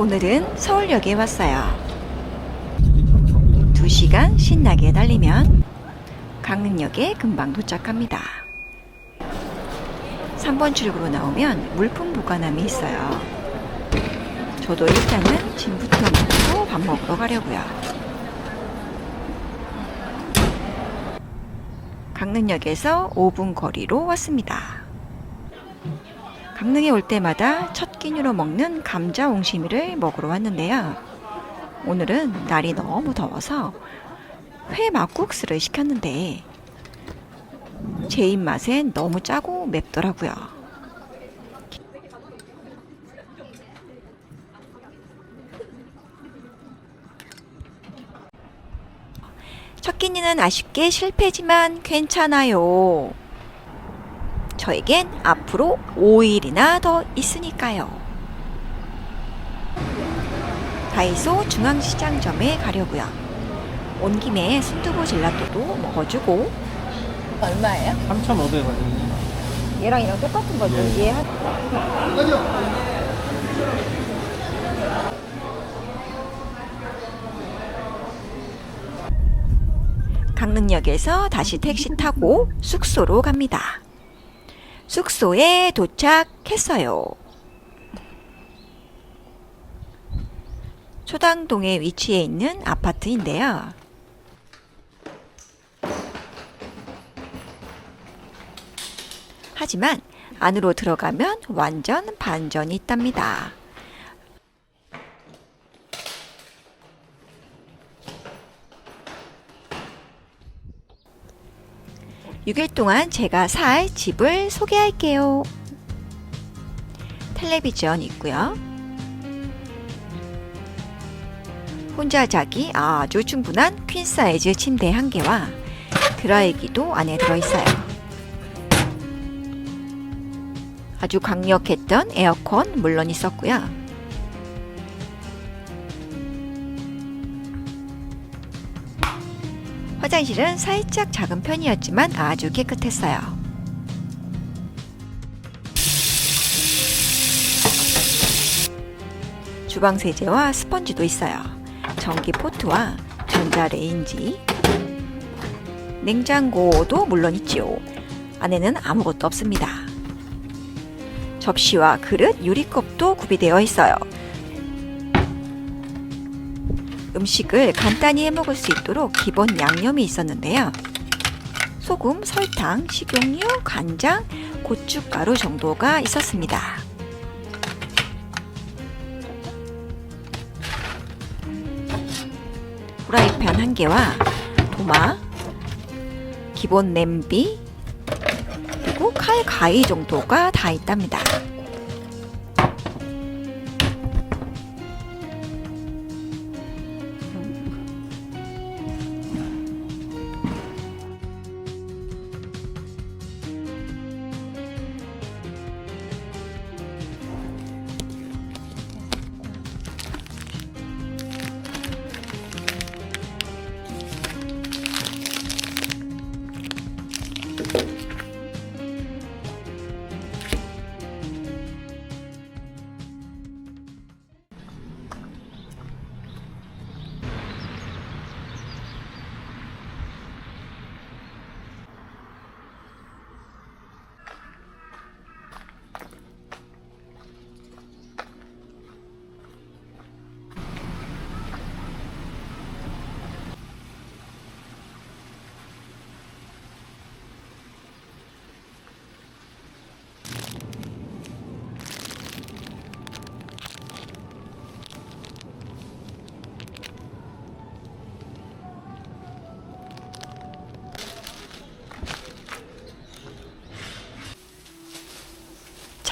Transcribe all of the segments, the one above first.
오늘은 서울역에 왔어요. 2시간 신나게 달리면 강릉역에 금방 도착합니다. 3번 출구로 나오면 물품 보관함이 있어요. 저도 일단은 짐부터 놓고 밥 먹으러 가려고요. 강릉역에서 5분 거리로 왔습니다. 강릉에 올 때마다 첫 끼니로 먹는 감자 옹심이를 먹으러 왔는데요. 오늘은 날이 너무 더워서 회 막국수를 시켰는데 제 입맛엔 너무 짜고 맵더라고요. 첫 끼니는 아쉽게 실패지만 괜찮아요. 저에겐 앞으로 5일이나 더 있으니까요. 다이소 중앙시장점에 가려고요. 온 김에 순두부 젤라또도 먹어주고. 얼마예요? 3,500원입니다. 얘랑 이랑 똑같은 거죠? 얘 강릉역에서 다시 택시 타고 숙소로 갑니다. 숙소에 도착했어요. 초당동에 위치해 있는 아파트인데요. 하지만 안으로 들어가면 완전 반전이 있답니다. (6일) 동안 제가 살 집을 소개할게요. 텔레비전 있고요. 혼자 자기 아주 충분한 퀸 사이즈 침대 1개와 드라이기도 안에 들어있어요. 아주 강력했던 에어컨 물론 있었고요. 화장실은 살짝 작은 편이었지만 아주 깨끗했어요. 주방 세제와 스펀지도 있어요. 전기 포트와 전자레인지, 냉장고도 물론 있지요. 안에는 아무것도 없습니다. 접시와 그릇, 유리컵도 구비되어 있어요. 음식을 간단히 해먹을 수 있도록 기본 양념이 있었는데요. 소금, 설탕, 식용유, 간장, 고춧가루 정도가 있었습니다. 프라이팬 1개와 도마, 기본 냄비, 그리고 칼, 가위 정도가 다 있답니다.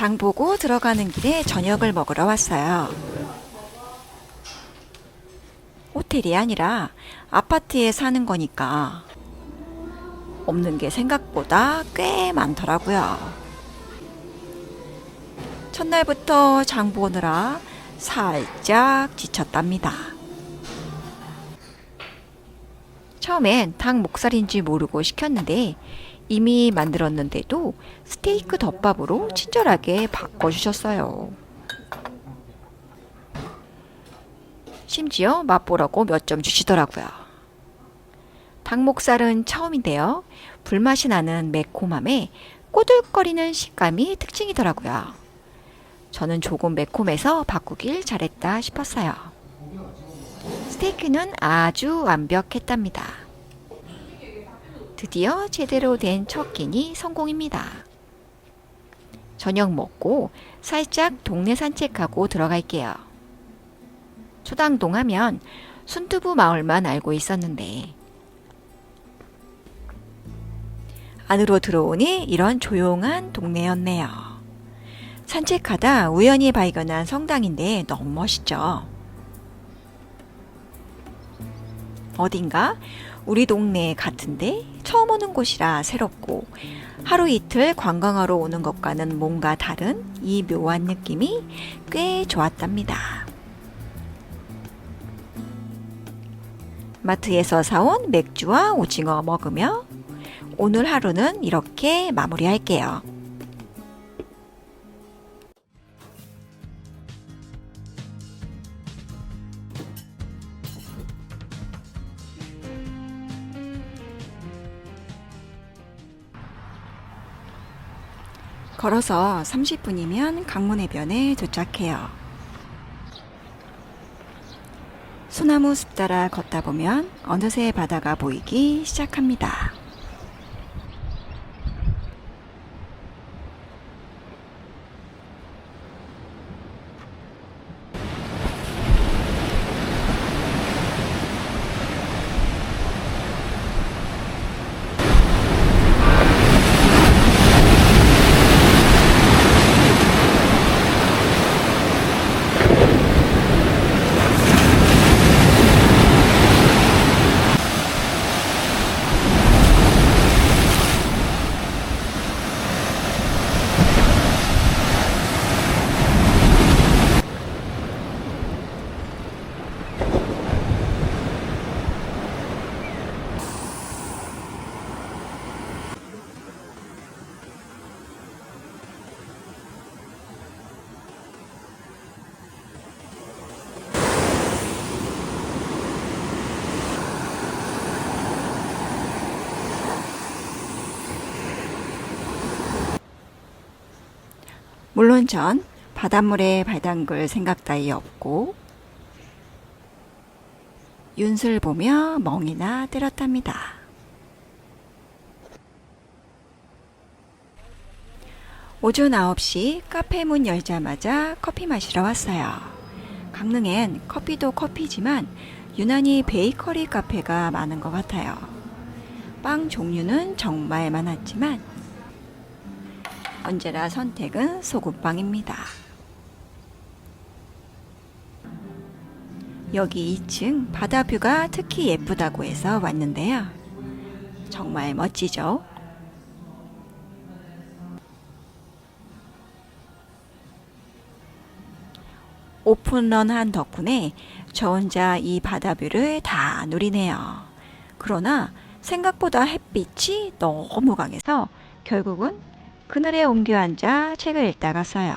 장 보고 들어가는 길에 저녁을 먹으러 왔어요. 호텔이 아니라 아파트에 사는 거니까 없는 게 생각보다 꽤 많더라고요. 첫날부터 장 보느라 살짝 지쳤답니다. 처음엔 닭 목살인지 모르고 시켰는데 이미 만들었는데도 스테이크 덮밥으로 친절하게 바꿔주셨어요. 심지어 맛보라고 몇 점 주시더라고요. 닭목살은 처음인데요. 불맛이 나는 매콤함에 꼬들거리는 식감이 특징이더라고요. 저는 조금 매콤해서 바꾸길 잘했다 싶었어요. 스테이크는 아주 완벽했답니다. 드디어 제대로 된 첫 끼니 성공입니다. 저녁 먹고 살짝 동네 산책하고 들어갈게요. 초당동 하면 순두부 마을만 알고 있었는데 안으로 들어오니 이런 조용한 동네였네요. 산책하다 우연히 발견한 성당인데 너무 멋있죠. 어딘가 우리 동네 같은데 처음 오는 곳이라 새롭고 하루 이틀 관광하러 오는 것과는 뭔가 다른 이 묘한 느낌이 꽤 좋았답니다. 마트에서 사온 맥주와 오징어 먹으며 오늘 하루는 이렇게 마무리할게요. 걸어서 30분이면 강문해변에 도착해요. 소나무 숲 따라 걷다 보면 어느새 바다가 보이기 시작합니다. 물론 전 바닷물에 발 담글 생각 따위 없고 윤슬 보며 멍이나 때렸답니다. 오전 9시 카페 문 열자마자 커피 마시러 왔어요. 강릉엔 커피도 커피지만 유난히 베이커리 카페가 많은 것 같아요. 빵 종류는 정말 많았지만 언제나 선택은 소금빵입니다. 여기 2층 바다뷰가 특히 예쁘다고 해서 왔는데요. 정말 멋지죠? 오픈런한 덕분에 저 혼자 이 바다뷰를 다 누리네요. 그러나 생각보다 햇빛이 너무 강해서 결국은 그늘에 옮겨 앉아 책을 읽다 갔어요.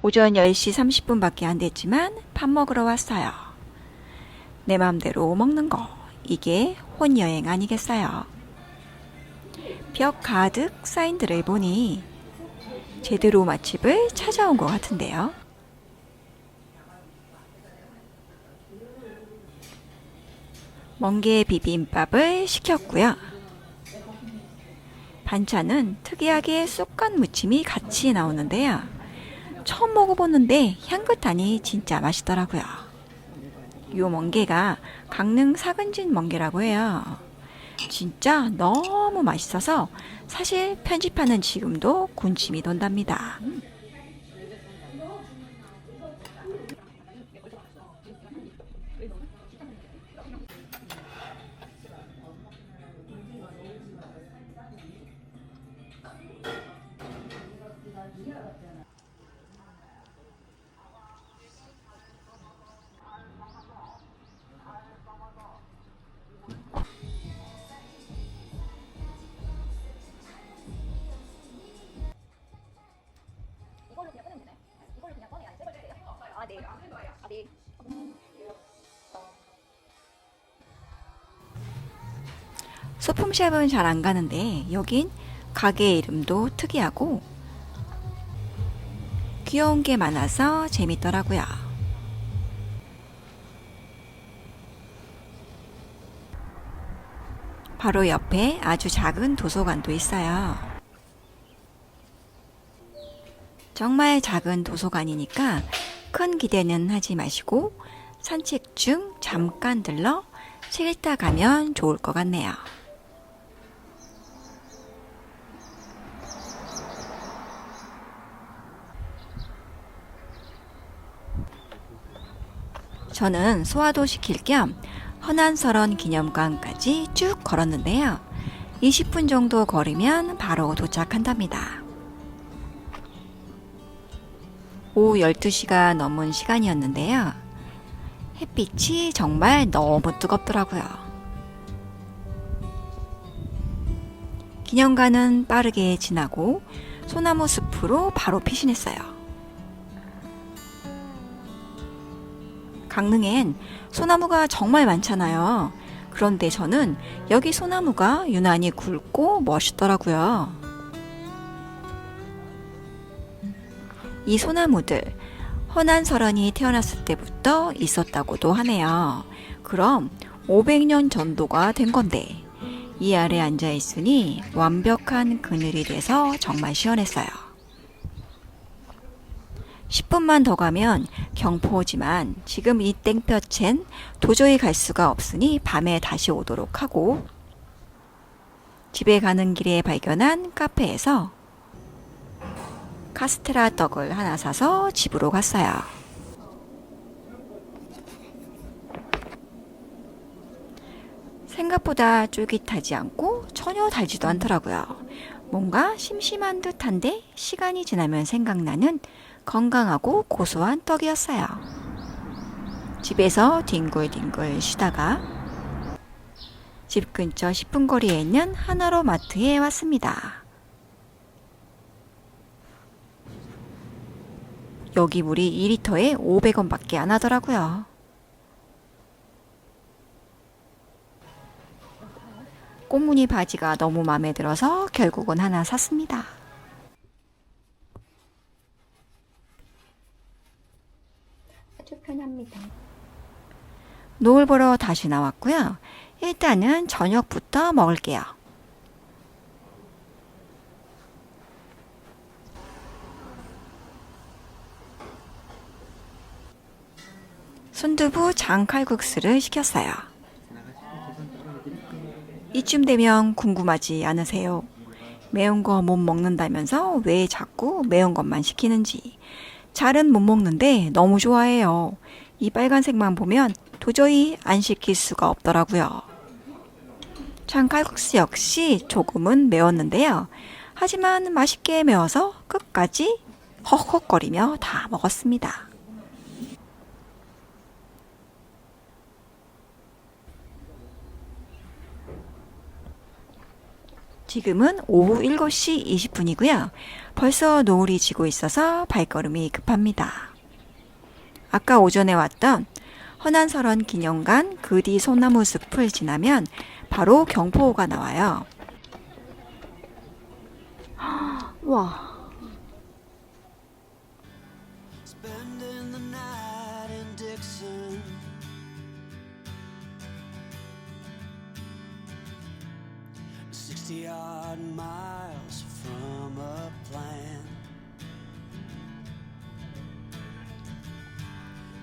오전 10시 30분밖에 안 됐지만 밥 먹으러 왔어요. 내 맘대로 먹는 거, 이게 혼여행 아니겠어요? 벽 가득 사인들을 보니 제대로 맛집을 찾아온 것 같은데요. 멍게 비빔밥을 시켰고요. 반찬은 특이하게 쑥갓 무침이 같이 나오는데요. 처음 먹어보는데 향긋하니 진짜 맛있더라고요. 요 멍게가 강릉 사근진 멍게라고 해요. 진짜 너무 맛있어서 사실 편집하는 지금도 군침이 돈답니다. 소품샵은 잘 안 가는데 여긴 가게 이름도 특이하고 귀여운 게 많아서 재밌더라고요. 바로 옆에 아주 작은 도서관도 있어요. 정말 작은 도서관이니까 큰 기대는 하지 마시고 산책 중 잠깐 들러 책 읽다 가면 좋을 것 같네요. 저는 소화도 시킬 겸 허난설원 기념관까지 쭉 걸었는데요. 20분 정도 걸으면 바로 도착한답니다. 오후 12시가 넘은 시간이었는데요. 햇빛이 정말 너무 뜨겁더라고요. 기념관은 빠르게 지나고 소나무 숲으로 바로 피신했어요. 강릉엔 소나무가 정말 많잖아요. 그런데 저는 여기 소나무가 유난히 굵고 멋있더라고요. 이 소나무들 허난설원이 태어났을 때부터 있었다고도 하네요. 그럼 500년 전도가 된 건데 이 아래 앉아 있으니 완벽한 그늘이 돼서 정말 시원했어요. 10분만 더 가면 경포지만 지금 이 땡볕엔 도저히 갈 수가 없으니 밤에 다시 오도록 하고 집에 가는 길에 발견한 카페에서 카스테라 떡을 하나 사서 집으로 갔어요. 생각보다 쫄깃하지 않고 전혀 달지도 않더라고요. 뭔가 심심한 듯한데 시간이 지나면 생각나는 건강하고 고소한 떡이었어요. 집에서 뒹굴뒹굴 쉬다가 집 근처 10분 거리에 있는 하나로 마트에 왔습니다. 여기 물이 2리터에 500원 밖에 안 하더라고요. 꽃무늬 바지가 너무 마음에 들어서 결국은 하나 샀습니다. 아주 편합니다. 노을 보러 다시 나왔고요. 일단은 저녁부터 먹을게요. 순두부 장칼국수를 시켰어요. 이쯤 되면 궁금하지 않으세요? 매운 거 못 먹는다면서 왜 자꾸 매운 것만 시키는지. 잘은 못 먹는데 너무 좋아해요. 이 빨간색만 보면 도저히 안 시킬 수가 없더라고요. 장칼국수 역시 조금은 매웠는데요. 하지만 맛있게 매워서 끝까지 헉헉거리며 다 먹었습니다. 지금은 오후 7시 20분이고요. 벌써 노을이 지고 있어서 발걸음이 급합니다. 아까 오전에 왔던 허난설원 기념관 그 뒤 소나무 숲을 지나면 바로 경포호가 나와요. 와. Odd miles from a plan.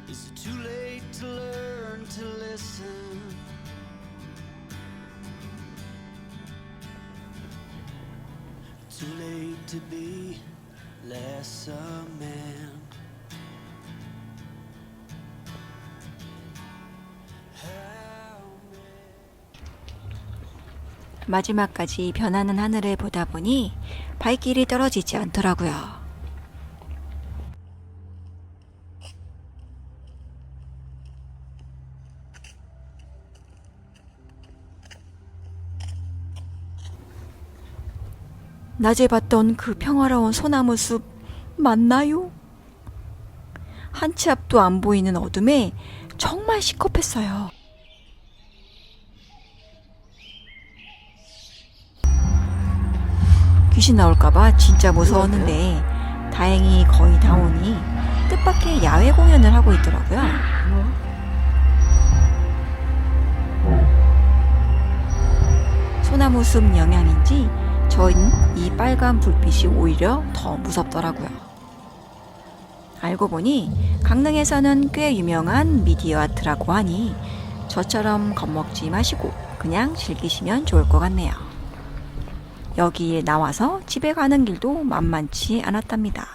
Is it too late to learn to listen? Too late to be less a man. 마지막까지 변하는 하늘을 보다 보니 발길이 떨어지지 않더라고요. 낮에 봤던 그 평화로운 소나무 숲 맞나요? 한 치 앞도 안 보이는 어둠에 정말 시겁했어요. 귀신 나올까봐 진짜 무서웠는데 다행히 거의 다 오니 뜻밖의 야외 공연을 하고 있더라고요. 소나무 숲 영향인지 저희는 이 빨간 불빛이 오히려 더 무섭더라고요. 알고 보니 강릉에서는 꽤 유명한 미디어 아트라고 하니 저처럼 겁먹지 마시고 그냥 즐기시면 좋을 것 같네요. 여기에 나와서 집에 가는 길도 만만치 않았답니다.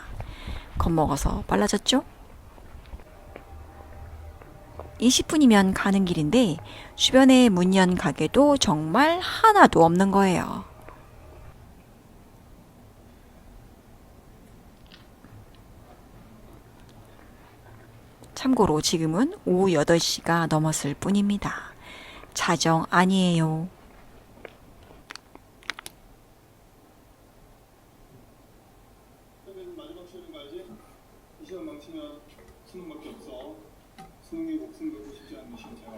겁먹어서 빨라졌죠? 20분이면 가는 길인데 주변에 문 연 가게도 정말 하나도 없는 거예요. 참고로 지금은 오후 8시가 넘었을 뿐입니다. 자정 아니에요. 마지막 시험인 거 알지? 이 시험 망치면 수능밖에 없어. 수능이 목숨 걸고 싶지 않은 신체가.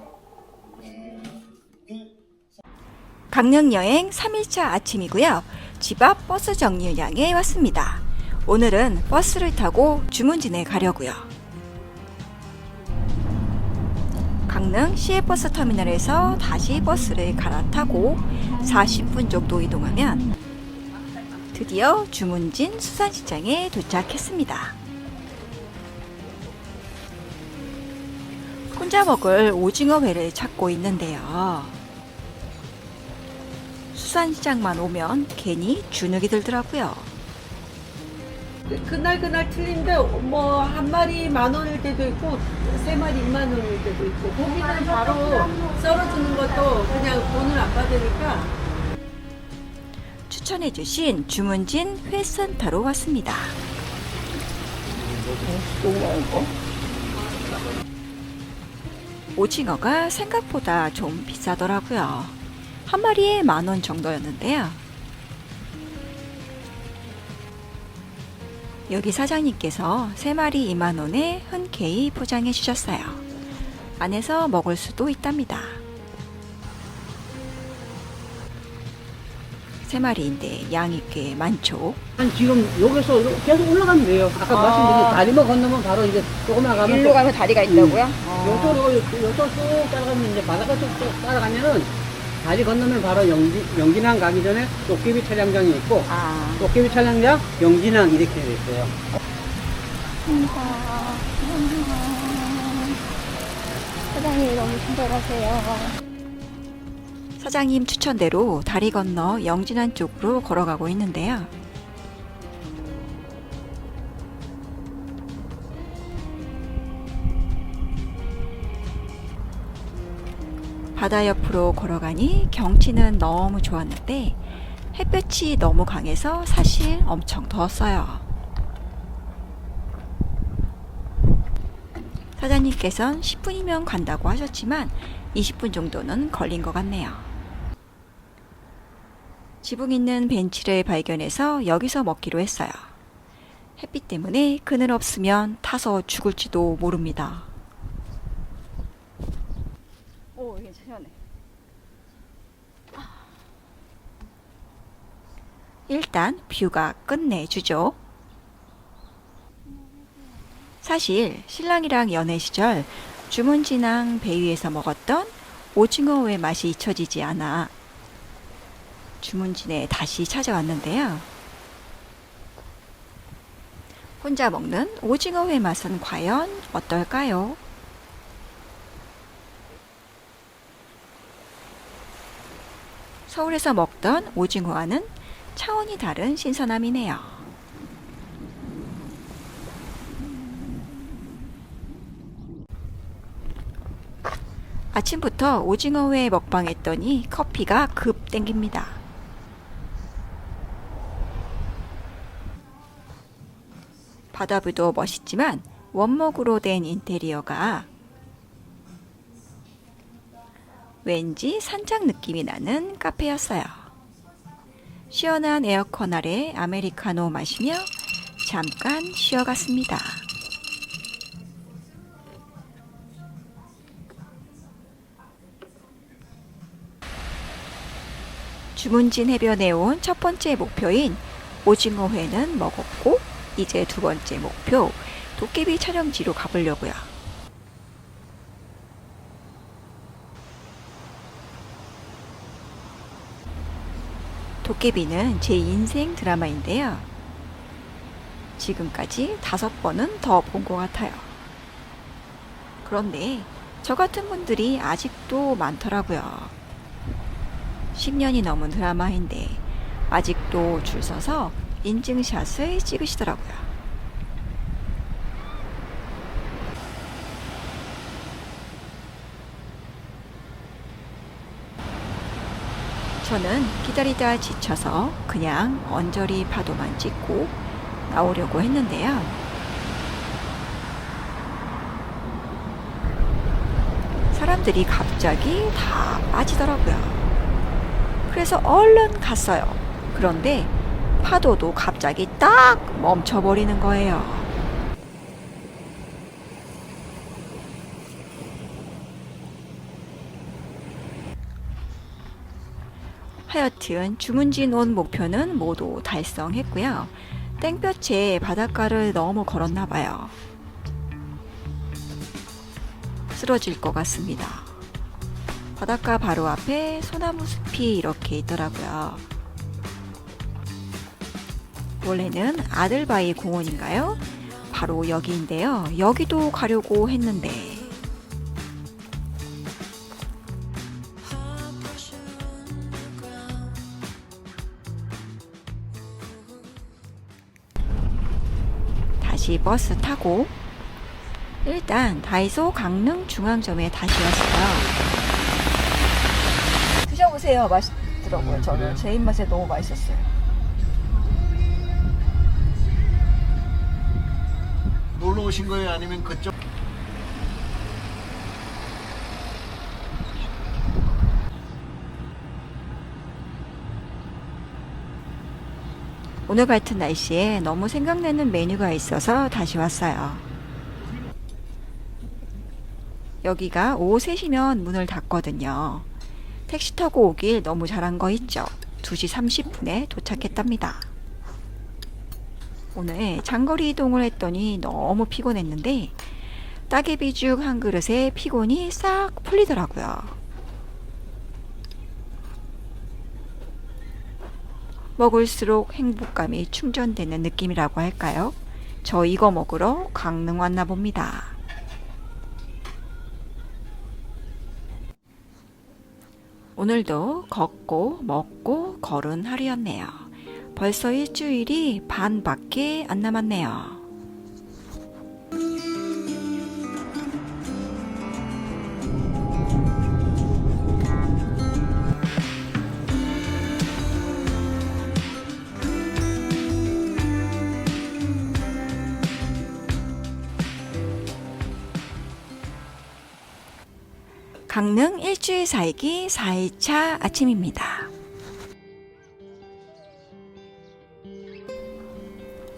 강릉 여행 3일차 아침이고요. 집 앞 버스 정류장에 왔습니다. 오늘은 버스를 타고 주문진에 가려고요. 강릉 시외버스 터미널에서 다시 버스를 갈아타고 40분 정도 이동하면 드디어 주문진 수산시장에 도착했습니다. 혼자 먹을 오징어회를 찾고 있는데요. 수산시장만 오면 괜히 주눅이 들더라고요. 그날 틀린데 뭐 한 마리 10,000원일 때도 있고 3마리 20,000원일 때도 있고 고기는 바로 썰어주는 것도 그냥 돈을 안 받으니까. 추천해주신 주문진 회센터로 왔습니다. 오징어가 생각보다 좀 비싸더라고요. 한 마리에 10,000원 정도였는데요. 여기 사장님께서 3마리 20,000원에 흔쾌히 포장해 주셨어요. 안에서 먹을 수도 있답니다. 3마리인데 양이 꽤 많죠. 지금 여기서 계속 올라가면 돼요. 아까 말씀드린 다리만 건너면 바로 이제 조금만 가면 일로 가면 다리가 있다고요? 요쪽 쭉 따라가면 이제 바닷가 쭉 따라가면은 다리 건너면 바로 영진항 가기 전에 도깨비 촬영장이 있고 도깨비 촬영장, 영진항 이렇게 돼 있어요. 사장님이 너무 친절하세요. 사장님 추천대로 다리 건너 영진항 쪽으로 걸어가고 있는데요. 바다 옆으로 걸어가니 경치는 너무 좋았는데 햇볕이 너무 강해서 사실 엄청 더웠어요. 사장님께서는 10분이면 간다고 하셨지만 20분 정도는 걸린 것 같네요. 지붕 있는 벤치를 발견해서 여기서 먹기로 했어요. 햇빛 때문에 그늘 없으면 타서 죽을지도 모릅니다. 오, 괜찮네. 일단 뷰가 끝내주죠. 사실 신랑이랑 연애 시절 주문진항 배 위에서 먹었던 오징어회 맛이 잊혀지지 않아 주문진에 다시 찾아왔는데요. 혼자 먹는 오징어회 맛은 과연 어떨까요? 서울에서 먹던 오징어와는 차원이 다른 신선함이네요. 아침부터 오징어회 먹방했더니 커피가 급 땡깁니다. 바다뷰도 멋있지만 원목으로 된 인테리어가 왠지 산책 느낌이 나는 카페였어요. 시원한 에어컨 아래 아메리카노 마시며 잠깐 쉬어갔습니다. 주문진 해변에 온 첫 번째 목표인 오징어회는 먹었고 이제 두 번째 목표 도깨비 촬영지로 가보려고요. 도깨비는 제 인생 드라마인데요. 지금까지 5번은 더 본 것 같아요. 그런데 저 같은 분들이 아직도 많더라고요. 10년이 넘은 드라마인데 아직도 줄 서서 인증샷을 찍으시더라고요. 저는 기다리다 지쳐서 그냥 언저리 파도만 찍고 나오려고 했는데요. 사람들이 갑자기 다 빠지더라고요. 그래서 얼른 갔어요. 그런데 파도도 갑자기 딱 멈춰버리는 거예요. 하여튼 주문진 온 목표는 모두 달성했고요. 땡볕에 바닷가를 너무 걸었나봐요. 쓰러질 것 같습니다. 바닷가 바로 앞에 소나무 숲이 이렇게 있더라고요. 원래는 아들바위 공원인가요? 바로 여기인데요. 여기도 가려고 했는데 다시 버스 타고 일단 다이소 강릉 중앙점에 다시 왔어요. 드셔보세요. 맛있더라고요. 저는 제 입맛에 너무 맛있었어요. 놀러 오신 거예요? 아니면 그쪽? 오늘 같은 날씨에 너무 생각나는 메뉴가 있어서 다시 왔어요. 여기가 오후 3시면 문을 닫거든요. 택시 타고 오길 너무 잘한 거 있죠. 2시 30분에 도착했답니다. 오늘 장거리 이동을 했더니 너무 피곤했는데 따개비죽 한 그릇에 피곤이 싹 풀리더라고요. 먹을수록 행복감이 충전되는 느낌이라고 할까요? 저 이거 먹으러 강릉 왔나 봅니다. 오늘도 걷고 먹고 걸은 하루였네요. 벌써 일주일이 반밖에 안 남았네요. 강릉 일주일 살기 4일차 아침입니다.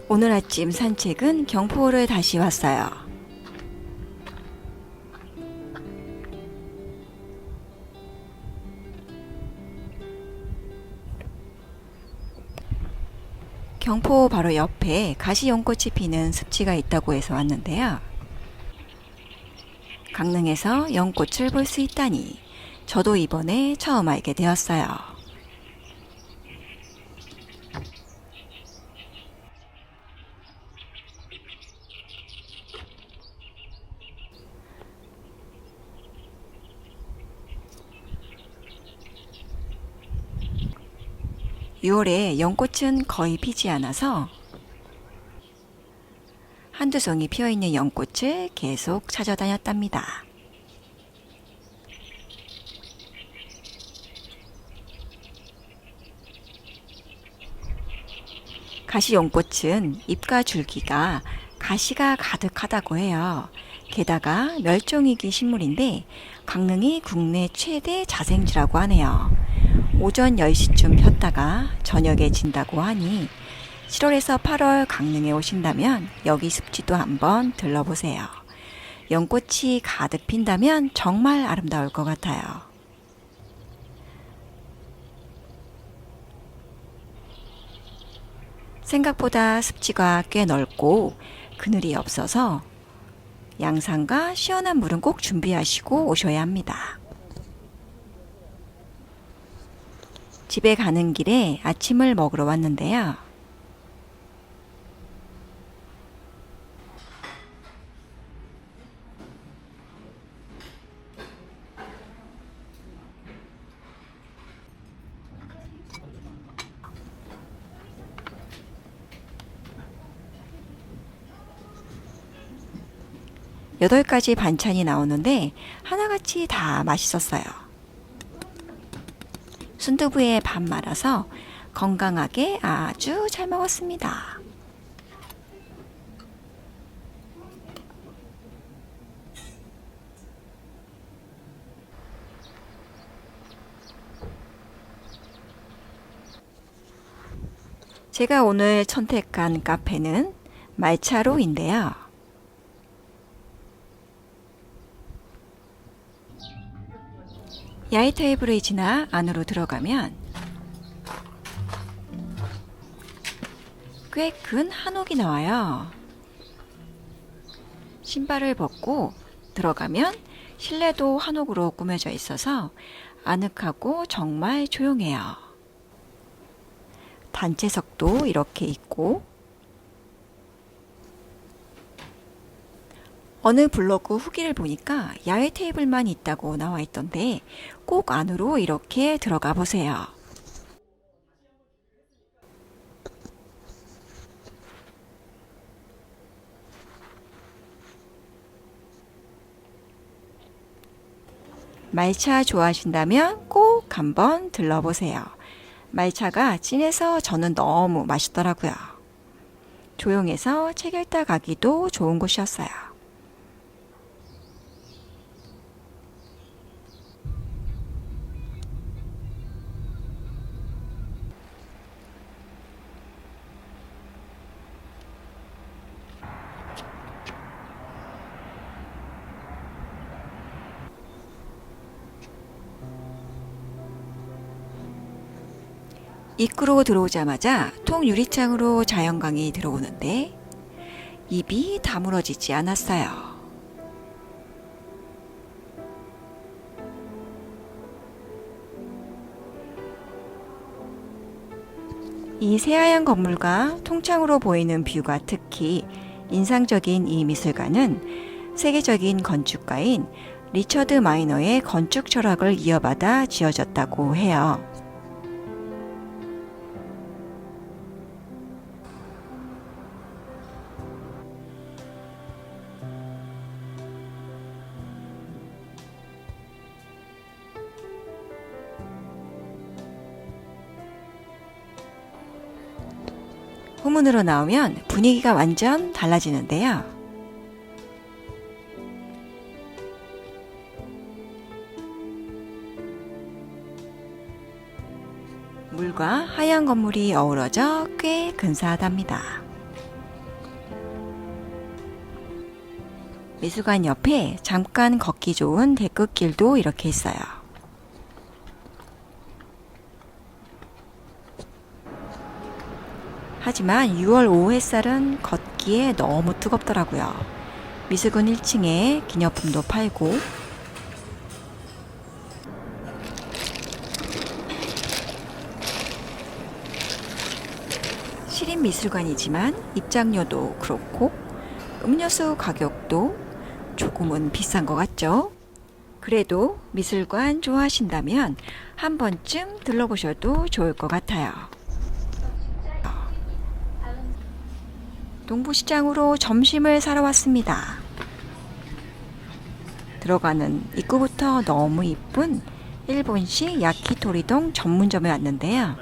오늘 아침 산책은 경포를 다시 왔어요. 경포 바로 옆에 가시연꽃이 피는 습지가 있다고 해서 왔는데요. 강릉에서 연꽃을 볼 수 있다니 저도 이번에 처음 알게 되었어요. (6월에) 연꽃은 거의 피지 않아서 한두 송이 피어있는 연꽃을 계속 찾아다녔답니다. 가시연꽃은 잎과 줄기가 가시가 가득하다고 해요. 게다가 멸종위기 식물인데 강릉이 국내 최대 자생지라고 하네요. 오전 10시쯤 폈다가 저녁에 진다고 하니 7월에서 8월 강릉에 오신다면 여기 습지도 한번 들러보세요. 연꽃이 가득 핀다면 정말 아름다울 것 같아요. 생각보다 습지가 꽤 넓고 그늘이 없어서 양산과 시원한 물은 꼭 준비하시고 오셔야 합니다. 집에 가는 길에 아침을 먹으러 왔는데요. 여덟 가지 반찬이 나오는데 하나같이 다 맛있었어요. 순두부에 밥 말아서 건강하게 아주 잘 먹었습니다. 제가 오늘 선택한 카페는 말차로인데요. 야외 테이블을 지나 안으로 들어가면 꽤 큰 한옥이 나와요. 신발을 벗고 들어가면 실내도 한옥으로 꾸며져 있어서 아늑하고 정말 조용해요. 단체석도 이렇게 있고 어느 블로그 후기를 보니까 야외 테이블만 있다고 나와 있던데 꼭 안으로 이렇게 들어가 보세요. 말차 좋아하신다면 꼭 한번 들러보세요. 말차가 진해서 저는 너무 맛있더라고요. 조용해서 책 읽다 가기도 좋은 곳이었어요. 입구로 들어오자마자 통유리창으로 자연광이 들어오는데 입이 다물어지지 않았어요. 이 새하얀 건물과 통창으로 보이는 뷰가 특히 인상적인 이 미술관은 세계적인 건축가인 리처드 마이너의 건축 철학을 이어받아 지어졌다고 해요. 후문으로 나오면 분위기가 완전 달라지는데요. 물과 하얀 건물이 어우러져 꽤 근사하답니다. 미술관 옆에 잠깐 걷기 좋은 데크길도 이렇게 있어요. 하지만 6월 5호 햇살은 걷기에 너무 뜨겁더라고요. 미술관 1층에 기념품도 팔고 시립 미술관이지만 입장료도 그렇고 음료수 가격도 조금은 비싼 것 같죠? 그래도 미술관 좋아하신다면 한 번쯤 들러보셔도 좋을 것 같아요. 동부시장으로 점심을 사러 왔습니다. 들어가는 입구부터 너무 이쁜 일본식 야키토리동 전문점에 왔는데요.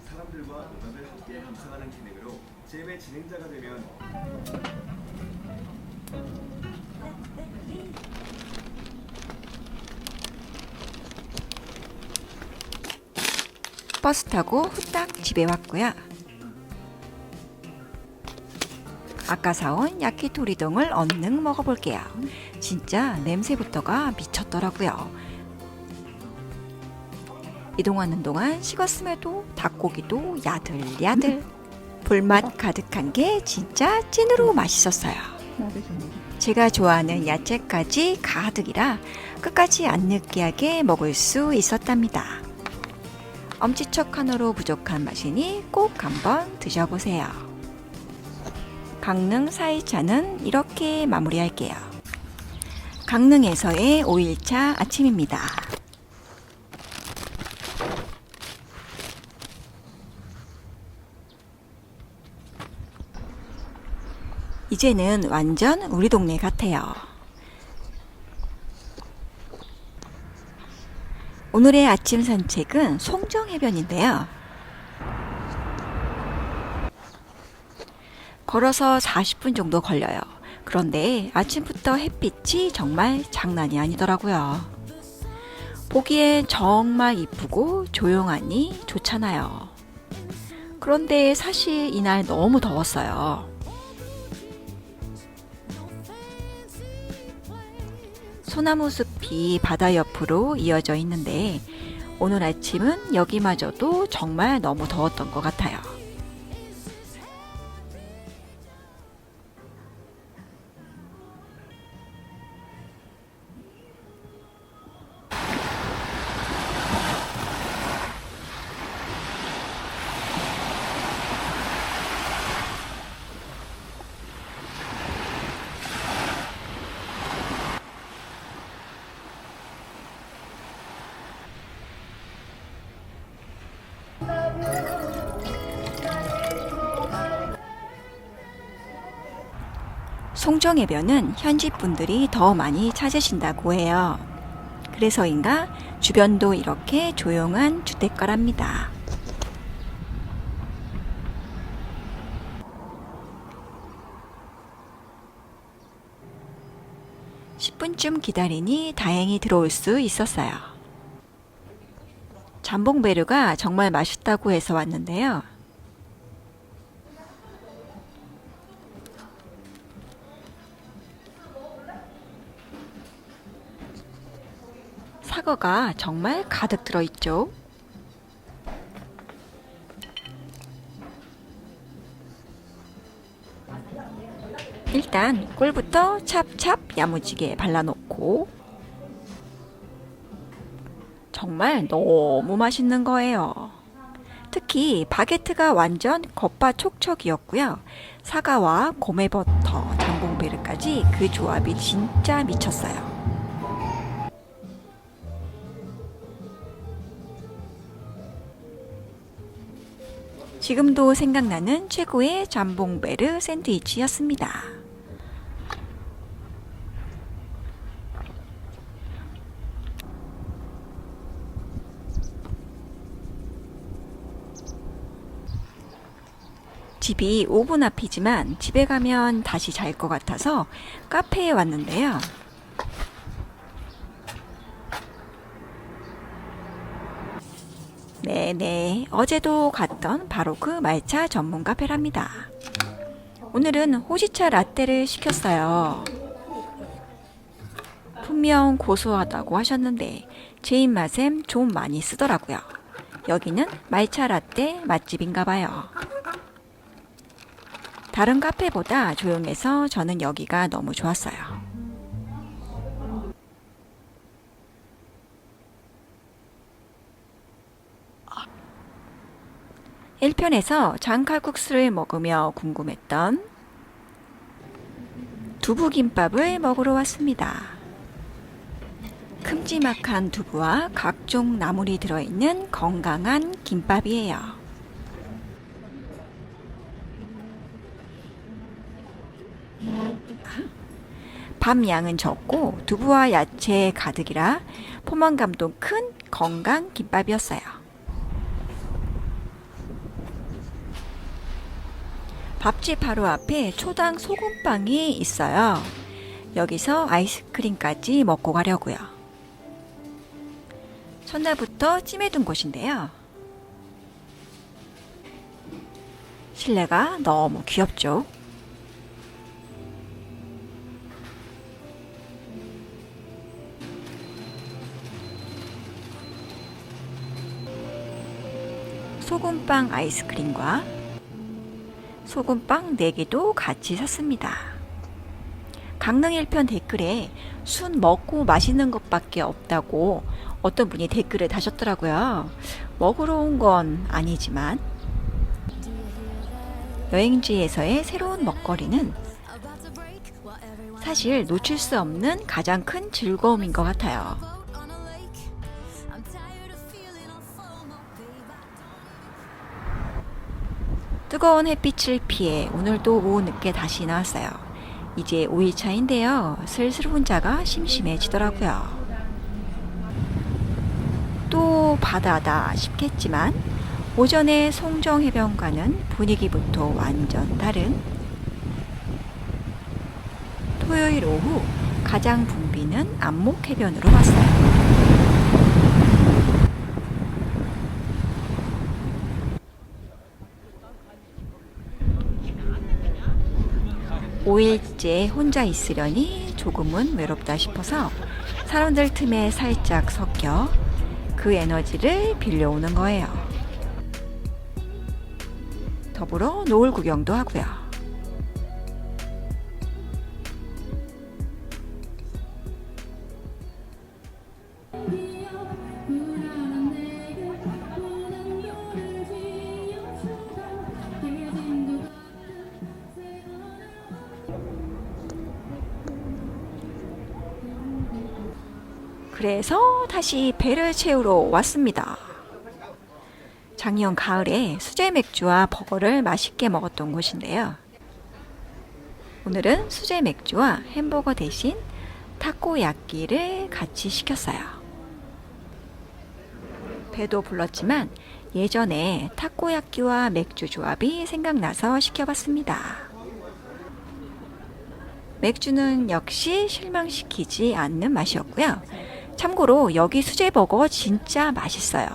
사람들과 음악을 함께 감상하는 기능으로 잼의 진행자가 되면 버스 타고 후딱 집에 왔고요. 아까 사온 야키토리동을 얼른 먹어볼게요. 진짜 냄새부터가 미쳤더라고요. 이동하는 동안 식었음에도 닭고기도 야들야들. 불맛 가득한 게 진짜 찐으로 맛있었어요. 제가 좋아하는 야채까지 가득이라 끝까지 안 느끼하게 먹을 수 있었답니다. 엄지척 하나로 부족한 맛이니 꼭 한번 드셔보세요. 강릉 4일차는 이렇게 마무리할게요. 강릉에서의 5일차 아침입니다. 이제는 완전 우리 동네 같아요. 오늘의 아침 산책은 송정해변인데요. 걸어서 40분 정도 걸려요. 그런데 아침부터 햇빛이 정말 장난이 아니더라고요. 보기엔 정말 이쁘고 조용하니 좋잖아요. 그런데 사실 이날 너무 더웠어요. 소나무 숲이 바다 옆으로 이어져 있는데 오늘 아침은 여기마저도 정말 너무 더웠던 것 같아요. 송정해변은 현지 분들이 더 많이 찾으신다고 해요. 그래서인가 주변도 이렇게 조용한 주택가랍니다. (10분쯤) 기다리니 다행히 들어올 수 있었어요. 잠봉베르가 정말 맛있다고 해서 왔는데요. 사과가 정말 가득 들어있죠. 일단 꿀부터 찹찹 야무지게 발라놓고 정말 너무 맛있는 거예요. 특히 바게트가 완전 겉바촉촉이었고요. 사과와 고메버터, 잠봉베르까지 그 조합이 진짜 미쳤어요. 지금도 생각나는 최고의 잠봉베르 샌드위치였습니다. 집이 5분 앞이지만 집에 가면 다시 잘 것 같아서 카페에 왔는데요. 네네, 어제도 갔던 바로 그 말차 전문 카페랍니다. 오늘은 호지차 라떼를 시켰어요. 분명 고소하다고 하셨는데 제 입맛엔 좀 많이 쓰더라고요. 여기는 말차 라떼 맛집인가봐요. 다른 카페보다 조용해서 저는 여기가 너무 좋았어요. 1편에서 장칼국수를 먹으며 궁금했던 두부김밥을 먹으러 왔습니다. 큼지막한 두부와 각종 나물이 들어있는 건강한 김밥이에요. 밥 양은 적고 두부와 야채 가득이라 포만감도 큰 건강 김밥이었어요. 밥집 바로 앞에 초당 소금빵이 있어요. 여기서 아이스크림까지 먹고 가려고요. 첫날부터 찜해둔 곳인데요. 실내가 너무 귀엽죠? 소금빵 아이스크림과 소금빵 4개도 같이 샀습니다. 강릉 1편 댓글에 순 먹고 맛있는 것밖에 없다고 어떤 분이 댓글을 다셨더라고요. 먹으러 온 건 아니지만 여행지에서의 새로운 먹거리는 사실 놓칠 수 없는 가장 큰 즐거움인 것 같아요. 뜨거운 햇빛을 피해 오늘도 오후 늦게 다시 나왔어요. 이제 5일차인데요. 슬슬 혼자가 심심해지더라고요. 또 바다다 싶겠지만 오전에 송정해변과는 분위기부터 완전 다른 토요일 오후 가장 붐비는 안목해변으로 왔어요. 5일째 혼자 있으려니 조금은 외롭다 싶어서 사람들 틈에 살짝 섞여 그 에너지를 빌려오는 거예요. 더불어 노을 구경도 하고요. 그래서 다시 배를 채우러 왔습니다. 작년 가을에 수제 맥주와 버거를 맛있게 먹었던 곳인데요. 오늘은 수제 맥주와 햄버거 대신 타코야끼를 같이 시켰어요. 배도 불렀지만 예전에 타코야끼와 맥주 조합이 생각나서 시켜봤습니다. 맥주는 역시 실망시키지 않는 맛이었고요. 참고로 여기 수제버거 진짜 맛있어요.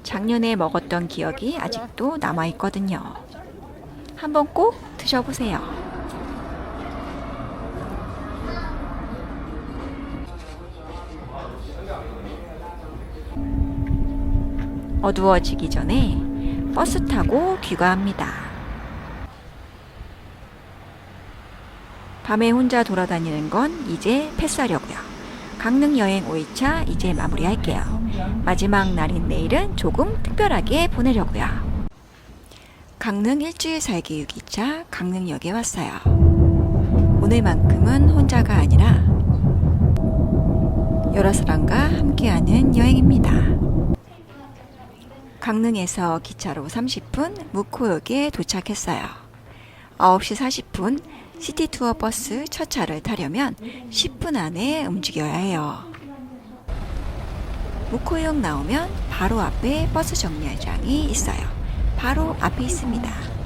작년에 먹었던 기억이 아직도 남아있거든요. 한번 꼭 드셔보세요. 어두워지기 전에 버스 타고 귀가합니다. 밤에 혼자 돌아다니는 건 이제 패스하려고요. 강릉 여행 5일차 이제 마무리할게요. 마지막 날인 내일은 조금 특별하게 보내려고요. 강릉 일주일 살기 6일차 강릉역에 왔어요. 오늘만큼은 혼자가 아니라 여러 사람과 함께하는 여행입니다. 강릉에서 기차로 30분 묵호역에 도착했어요. 9시 40분 시티투어 버스 첫 차를 타려면 10분 안에 움직여야 해요. 묵호역 나오면 바로 앞에 버스 정류장이 있어요. 바로 앞에 있습니다.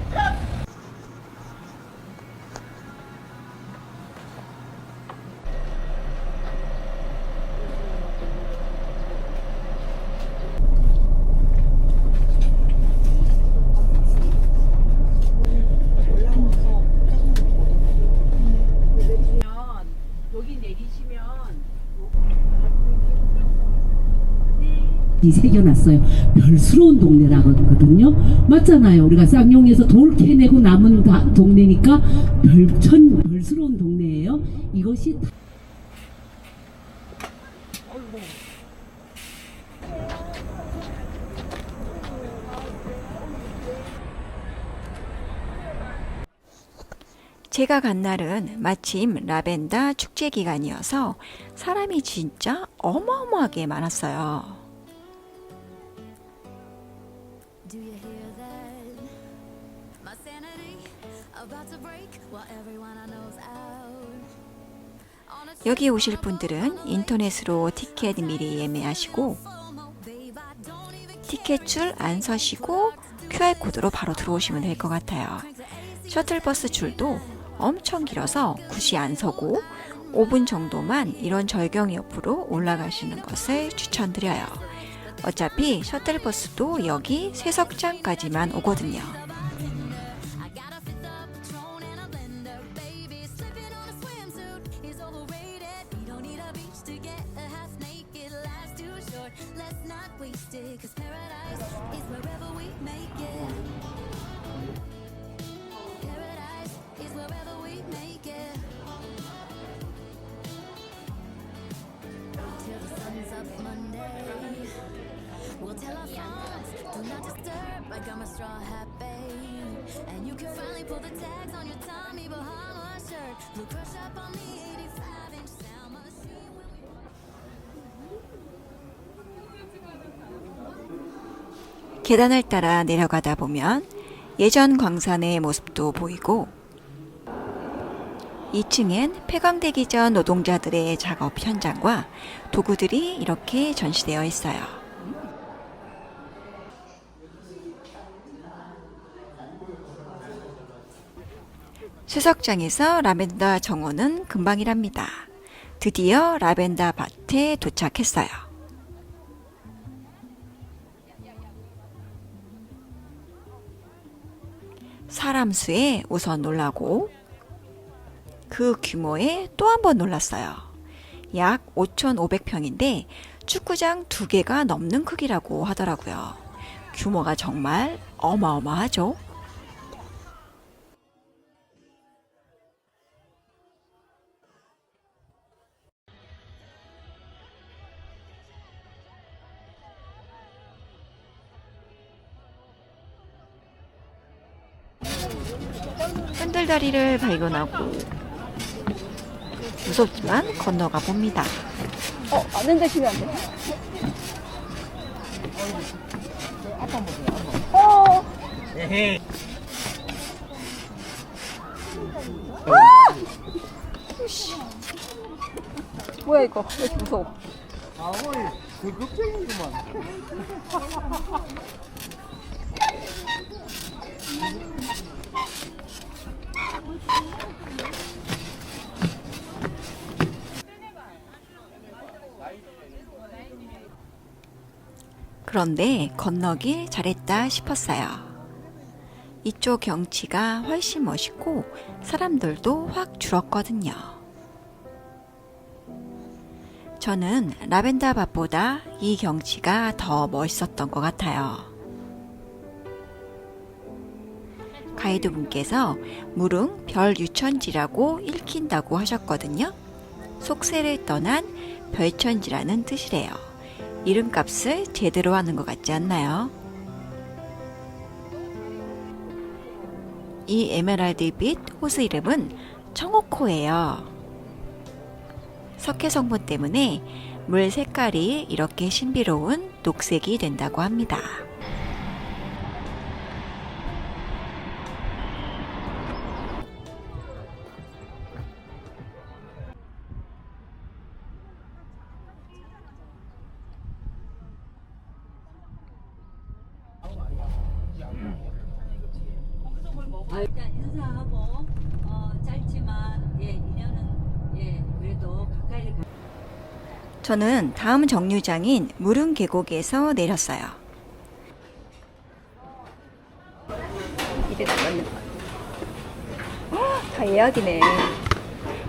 이 새겨놨어요. 별스러운 동네라거든요. 맞잖아요. 우리가 쌍용에서 돌 캐내고 남은 동네니까 별스러운 동네예요. 이것이 제가 간 날은 마침 라벤더 축제 기간이어서 사람이 진짜 어마어마하게 많았어요. 여기 오실 분들은 인터넷으로 티켓 미리 예매하시고 티켓줄 안 서시고 QR코드로 바로 들어오시면 될 것 같아요. 셔틀버스 줄도 엄청 길어서 굳이 안 서고 5분 정도만 이런 절경 옆으로 올라가시는 것을 추천드려요. 어차피 셔틀버스도 여기 쇠석장까지만 오거든요. Let's not wasted, 'cause paradise is wherever we make it. Paradise is wherever we make it. Till the sun's up Monday, we'll tell our phones, do not disturb. I got my straw hat, babe, and you can finally pull the tags on your Tommy Bahama shirt. Blue crush up on the 85-inch sound machine when we 계단을 따라 내려가다 보면 예전 광산의 모습도 보이고 2층엔 폐광되기 전 노동자들의 작업 현장과 도구들이 이렇게 전시되어 있어요. 수석장에서 라벤더 정원은 금방이랍니다. 드디어 라벤더 밭에 도착했어요. 사람 수에 우선 놀라고 그 규모에 또 한 번 놀랐어요. 약 5,500평인데 축구장 2개가 넘는 크기라고 하더라고요. 규모가 정말 어마어마하죠. 흔들다리를 발견하고 무섭지만 건너가 봅니다. 안 흔드시면 안 돼. 뭐야 이거? 왜 이렇게 무서워? 그런데 건너길 잘했다 싶었어요. 이쪽 경치가 훨씬 멋있고 사람들도 확 줄었거든요. 저는 라벤더 밭보다 이 경치가 더 멋있었던 것 같아요. 가이드분께서 무릉 별 유천지라고 읽힌다고 하셨거든요. 속세를 떠난 별천지라는 뜻이래요. 이름값을 제대로 하는 것 같지 않나요? 이 에메랄드빛 호수 이름은 청호코예요. 석회 성분 때문에 물 색깔이 이렇게 신비로운 녹색이 된다고 합니다. 일단 인사하고 짧지만 인연은 그래도 가까이 저는 다음 정류장인 무릉 계곡에서 내렸어요. 이래 나갔는 거. 다 예약이네.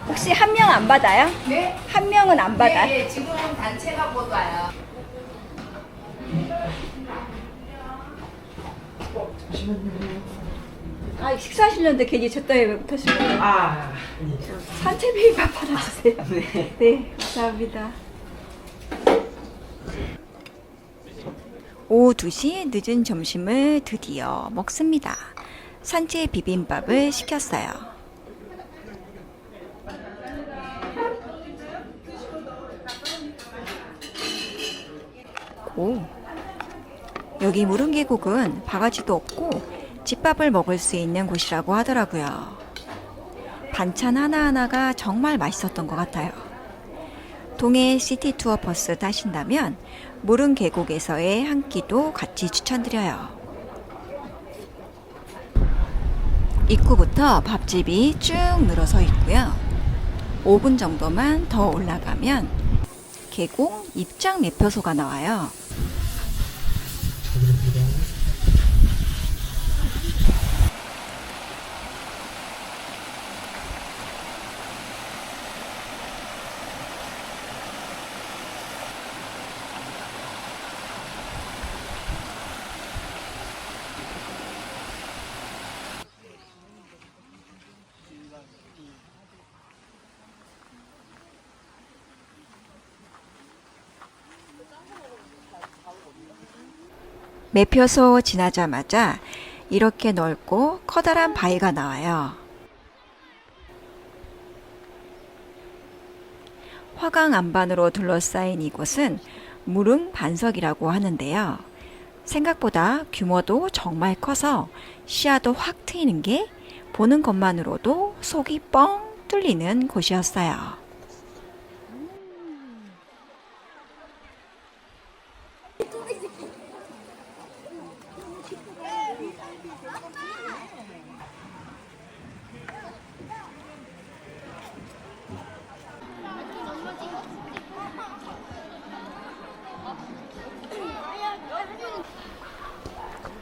혹시 한 명 안 받아요? 네? 한 명은 안 받아? 네, 지금은 단체가 못 와요. 식사하시려는데 괜히 저 때문에 왜 못하신 거예요? 산채비빔밥 받아주세요. 네, 감사합니다. 오후 2시 늦은 점심을 드디어 먹습니다. 산채 비빔밥을 시켰어요. 여기 무릉계곡은 바가지도 없고 집밥을 먹을 수 있는 곳이라고 하더라고요. 반찬 하나하나가 정말 맛있었던 것 같아요. 동해 시티 투어 버스 타신다면 무릉 계곡에서의 한 끼도 같이 추천드려요. 입구부터 밥집이 쭉 늘어서 있고요. 5분 정도만 더 올라가면 계곡 입장 매표소가 나와요. 매표소 지나자마자 이렇게 넓고 커다란 바위가 나와요. 화강 안반으로 둘러싸인 이곳은 무릉 반석이라고 하는데요. 생각보다 규모도 정말 커서 시야도 확 트이는 게 보는 것만으로도 속이 뻥 뚫리는 곳이었어요.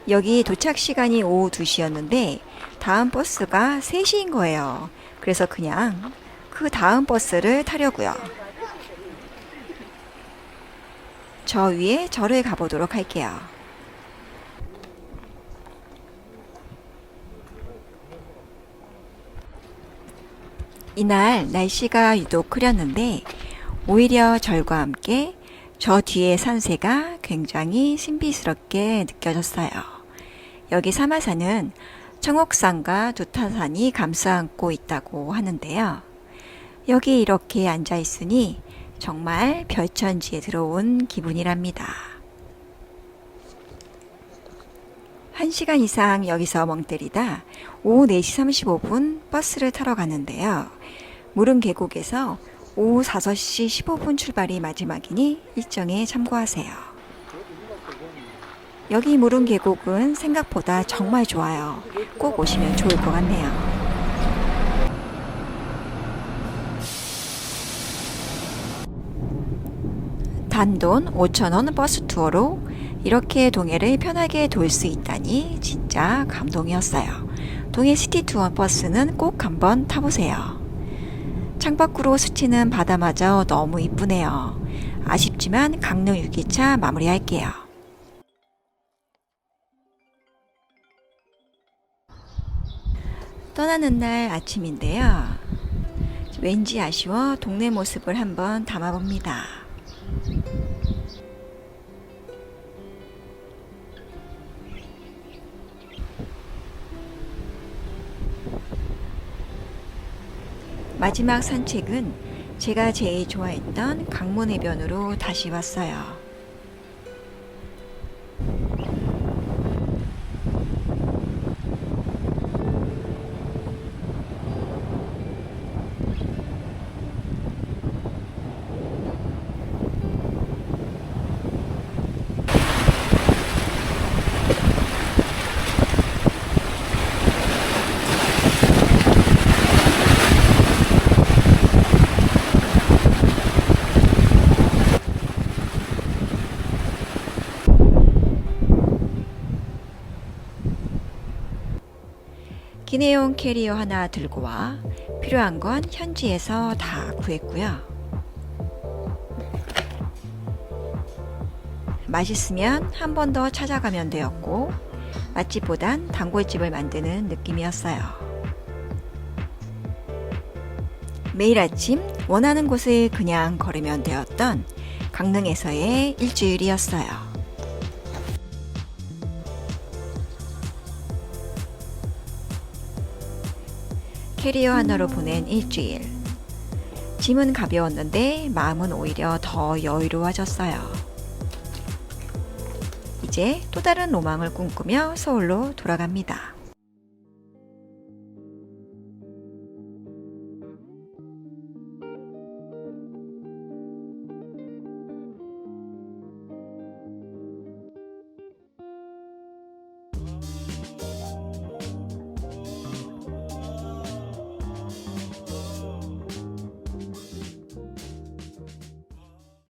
여기 도착 시간이 오후 2시였는데 다음 버스가 3시인 거예요. 그래서 그냥 그 다음 버스를 타려고요. 저 위에 절에 가보도록 할게요. 이날 날씨가 유독 흐렸는데 오히려 절과 함께 저 뒤에 산세가 굉장히 신비스럽게 느껴졌어요. 여기 사마산은 청옥산과 두타산이 감싸안고 있다고 하는데요. 여기 이렇게 앉아 있으니 정말 별천지에 들어온 기분이랍니다. 1시간 이상 여기서 멍 때리다 오후 4시 35분 버스를 타러 가는데요. 무릉 계곡에서 오후 5시 15분 출발이 마지막이니 일정에 참고하세요. 여기 무릉 계곡은 생각보다 정말 좋아요. 꼭 오시면 좋을 것 같네요. 단돈 5,000원 버스 투어로 이렇게 동해를 편하게 돌 수 있다니 진짜 감동이었어요. 동해 시티 투어 버스는 꼭 한번 타보세요. 창밖으로 스치는 바다마저 너무 이쁘네요. 아쉽지만 강릉 6기차 마무리할게요. 떠나는 날 아침인데요. 왠지 아쉬워 동네 모습을 한번 담아봅니다. 마지막 산책은 제가 제일 좋아했던 강문해변으로 다시 왔어요. 기내용 캐리어 하나 들고 와 필요한 건 현지에서 다 구했고요. 맛있으면 한 번 더 찾아가면 되었고 맛집보단 단골집을 만드는 느낌이었어요. 매일 아침 원하는 곳을 그냥 걸으면 되었던 강릉에서의 일주일이었어요. 캐리어 하나로 보낸 일주일. 짐은 가벼웠는데 마음은 오히려 더 여유로워졌어요. 이제 또 다른 로망을 꿈꾸며 서울로 돌아갑니다.